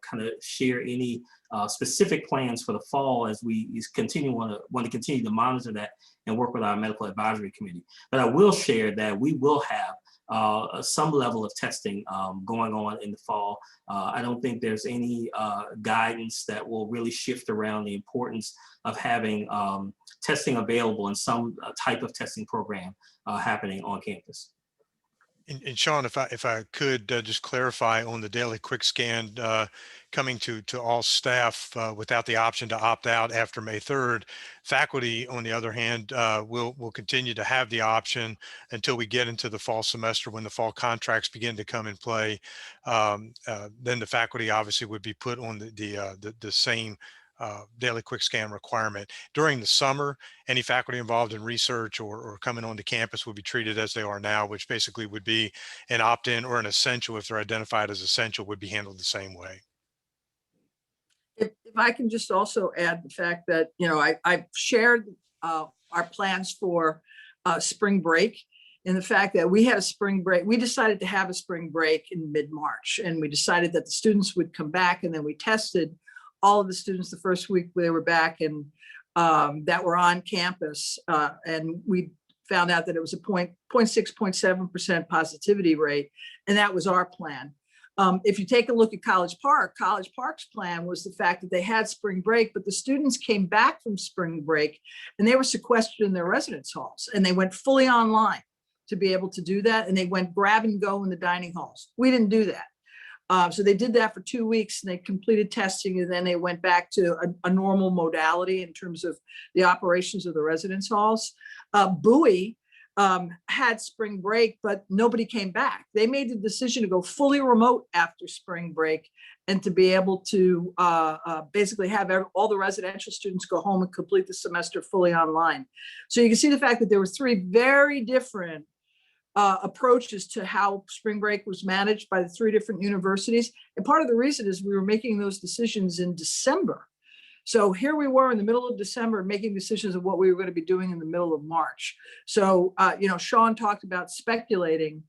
kind of share any specific plans for the fall, as we want to continue to monitor that and work with our medical advisory committee. But I will share that we will have some level of testing going on in the fall. I don't think there's any guidance that will really shift around the importance of having testing available and some type of testing program happening on campus. And Sean, if I could just clarify on the daily quick scan coming to all staff without the option to opt out after May 3rd, faculty, on the other hand, will continue to have the option until we get into the fall semester, when the fall contracts begin to come in play. Then the faculty obviously would be put on the same daily quick scan requirement. During the summer, any faculty involved in research or coming onto campus would be treated as they are now, which basically would be an opt-in or an essential. If they're identified as essential, would be handled the same way. If I can just also add the fact that, I've shared our plans for spring break, in the fact that we had a spring break. We decided to have a spring break in mid-March, and we decided that the students would come back, and then we tested all of the students the first week they were back and that were on campus. And we found out that it was a 0.6, 0.7% positivity rate, and that was our plan. If you take a look at College Park's plan was the fact that they had spring break, but the students came back from spring break and they were sequestered in their residence halls, and they went fully online to be able to do that. And they went grab and go in the dining halls. We didn't do that. So they did that for 2 weeks, and they completed testing, and then they went back to a normal modality in terms of the operations of the residence halls. Bowie had spring break, but nobody came back. They made the decision to go fully remote after spring break and to be able to basically have all the residential students go home and complete the semester fully online. So you can see the fact that there were 3 very different approaches to how spring break was managed by the 3 different universities. And part of the reason is we were making those decisions in December. So here we were in the middle of December making decisions of what we were going to be doing in the middle of March. So, Sean talked about speculating.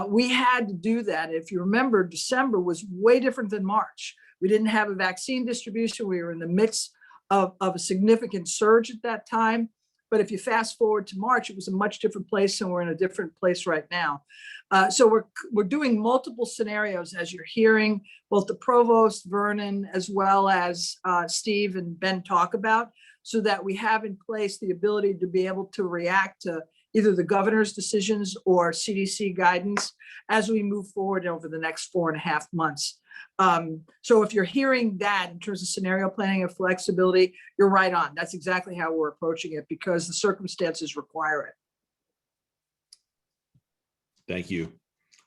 We had to do that. If you remember, December was way different than March. We didn't have a vaccine distribution. We were in the midst of a significant surge at that time. But if you fast forward to March, it was a much different place, and we're in a different place right now. So we're doing multiple scenarios, as you're hearing both the provost, Vernon, as well as Steve and Ben talk about, so that we have in place the ability to be able to react to either the governor's decisions or CDC guidance as we move forward over the next 4.5 months. So if you're hearing that in terms of scenario planning and flexibility, you're right on. That's exactly how we're approaching it, because the circumstances require it. Thank you.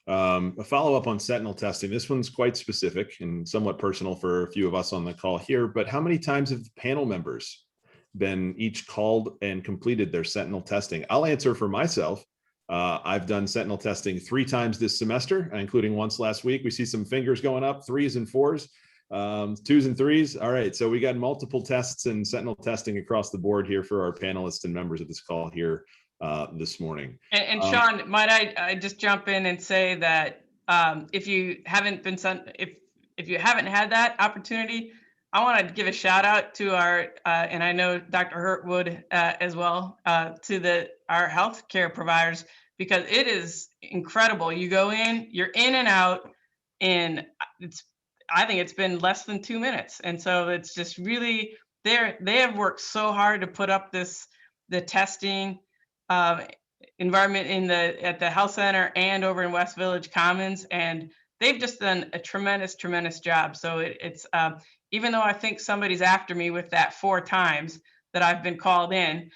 A follow-up on sentinel testing. This one's quite specific and somewhat personal for a few of us on the call here, but how many times have panel members been each called and completed their sentinel testing? I'll answer for myself. I've done sentinel testing 3 times this semester, including once last week. We see some fingers going up, 3s and 4s, 2s and 3s. All right, so we got multiple tests and sentinel testing across the board here for our panelists and members of this call here this morning. And Sean, might I just jump in and say that if you haven't been if you haven't had that opportunity, I want to give a shout out to our and I know Dr. Hurt would as well, to our healthcare providers, because it is incredible. You go in, you're in and out, and I think it's been less than 2 minutes. And so it's just really they have worked so hard to put up the testing environment at the health center and over in West Village Commons, and they've just done a tremendous job. So it's even though I think somebody's after me with that 4 times that I've been called in,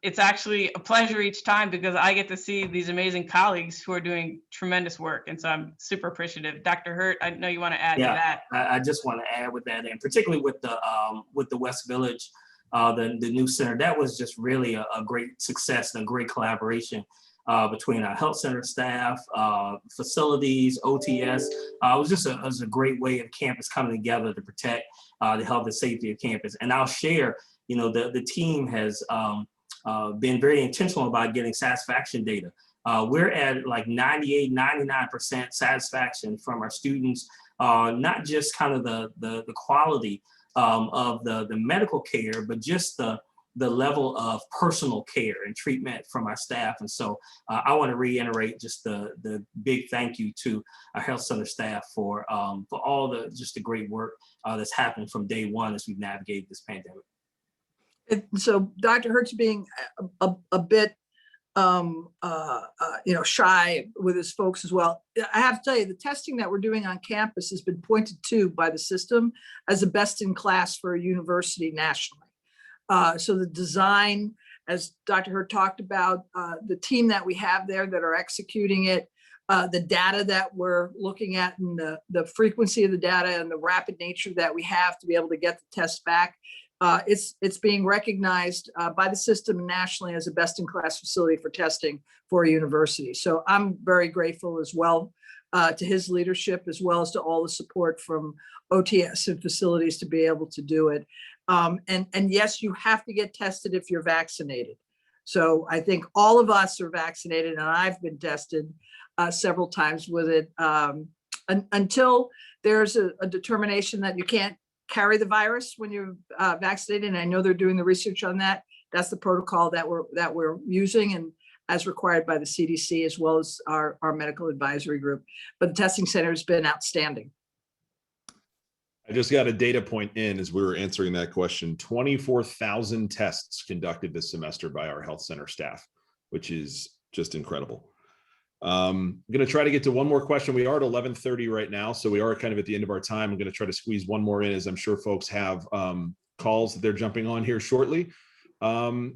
it's actually a pleasure each time, because I get to see these amazing colleagues who are doing tremendous work. And so I'm super appreciative. Dr. Hurt, I know you want to add to that. I just want to add with that, and particularly with the West Village, the new center, that was just really a great success and a great collaboration between our health center staff, facilities, OTS. It was a great way of campus coming together to protect the health and safety of campus. And I'll share, the team has been very intentional about getting satisfaction data. We're at like 98, 99% satisfaction from our students, not just kind of the quality of the medical care, but just the level of personal care and treatment from our staff. And so I want to reiterate just the big thank you to our health center staff for all the great work that's happened from day one as we've navigated this pandemic. So Dr. Hertz being a bit shy with his folks as well. I have to tell you, the testing that we're doing on campus has been pointed to by the system as the best in class for a university nationally. So the design, as Dr. Hurt talked about, the team that we have there that are executing it, the data that we're looking at, and the frequency of the data and the rapid nature that we have to be able to get the test back, it's being recognized by the system nationally as a best-in-class facility for testing for a university. So I'm very grateful as well to his leadership, as well as to all the support from OTS and facilities to be able to do it. And yes, you have to get tested if you're vaccinated. So I think all of us are vaccinated, and I've been tested several times with it. Until there's a determination that you can't carry the virus when you're vaccinated, and I know they're doing the research on that. That's the protocol that we're using, and as required by the CDC, as well as our medical advisory group. But the testing center has been outstanding. I just got a data point in as we were answering that question. 24,000 tests conducted this semester by our health center staff, which is just incredible. I'm going to try to get to one more question. We are at 11:30 right now, so we are kind of at the end of our time. I'm going to try to squeeze one more in, as I'm sure folks have calls that they're jumping on here shortly.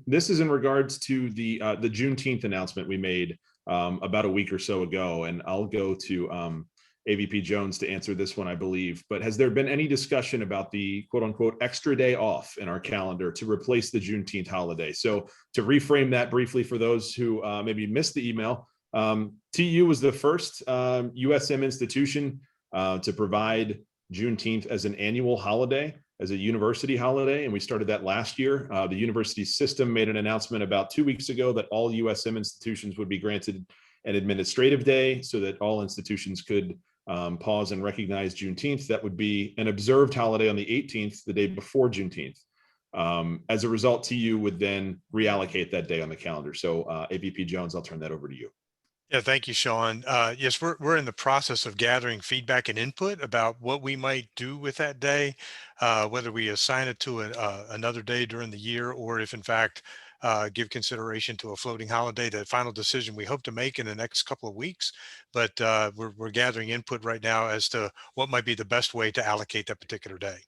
This is in regards to the Juneteenth announcement we made about a week or so ago, and I'll go to AVP Jones to answer this one, I believe. But has there been any discussion about the quote unquote extra day off in our calendar to replace the Juneteenth holiday? So to reframe that briefly for those who maybe missed the email, TU was the first USM institution to provide Juneteenth as an annual holiday, as a university holiday, and we started that last year. The university system made an announcement about 2 weeks ago that all USM institutions would be granted an administrative day so that all institutions could pause and recognize Juneteenth. That would be an observed holiday on the 18th, the day before Juneteenth. As a result, TU would then reallocate that day on the calendar. So AVP Jones, I'll turn that over to you. Yeah, thank you, Sean. Yes, we're in the process of gathering feedback and input about what we might do with that day, whether we assign it to another day during the year, or if in fact give consideration to a floating holiday. The final decision we hope to make in the next couple of weeks, but we're gathering input right now as to what might be the best way to allocate that particular day.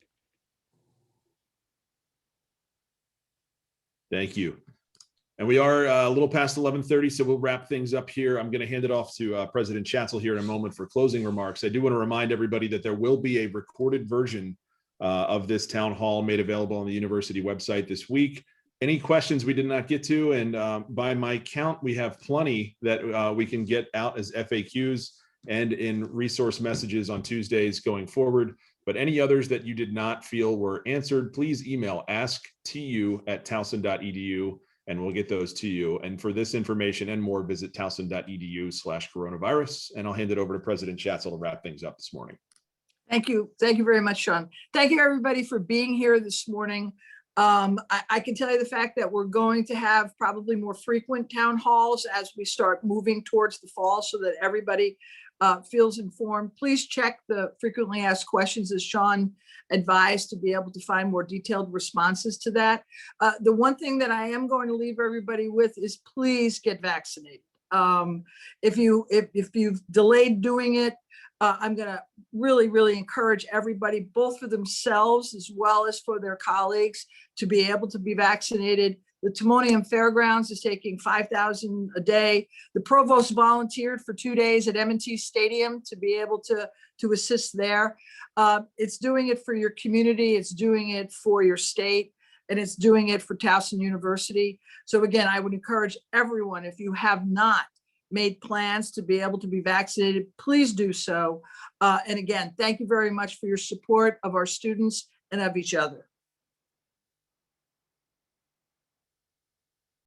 Thank you. And we are a little past 11:30, so we'll wrap things up here. I'm going to hand it off to President Schatzel here in a moment for closing remarks. I do want to remind everybody that there will be a recorded version of this town hall made available on the university website this week. Any questions we did not get to, and by my count, we have plenty that we can get out as FAQs and in resource messages on Tuesdays going forward. But any others that you did not feel were answered, please email asktu@towson.edu. and we'll get those to you. And for this information and more, visit towson.edu/coronavirus. And I'll hand it over to President Schatzel to wrap things up this morning. Thank you. Thank you very much, Sean. Thank you, everybody, for being here this morning. I can tell you the fact that we're going to have probably more frequent town halls as we start moving towards the fall so that everybody feels informed. Please check the frequently asked questions, as Sean advised, to be able to find more detailed responses to that. The one thing that I am going to leave everybody with is please get vaccinated. If you've delayed doing it, I'm going to really encourage everybody, both for themselves as well as for their colleagues, to be able to be vaccinated. The Timonium Fairgrounds is taking 5,000 a day. The provost volunteered for 2 days at M&T Stadium to be able to assist there. It's doing it for your community. It's doing it for your state, and it's doing it for Towson University. So again, I would encourage everyone, if you have not made plans to be able to be vaccinated, please do so. And again, thank you very much for your support of our students and of each other.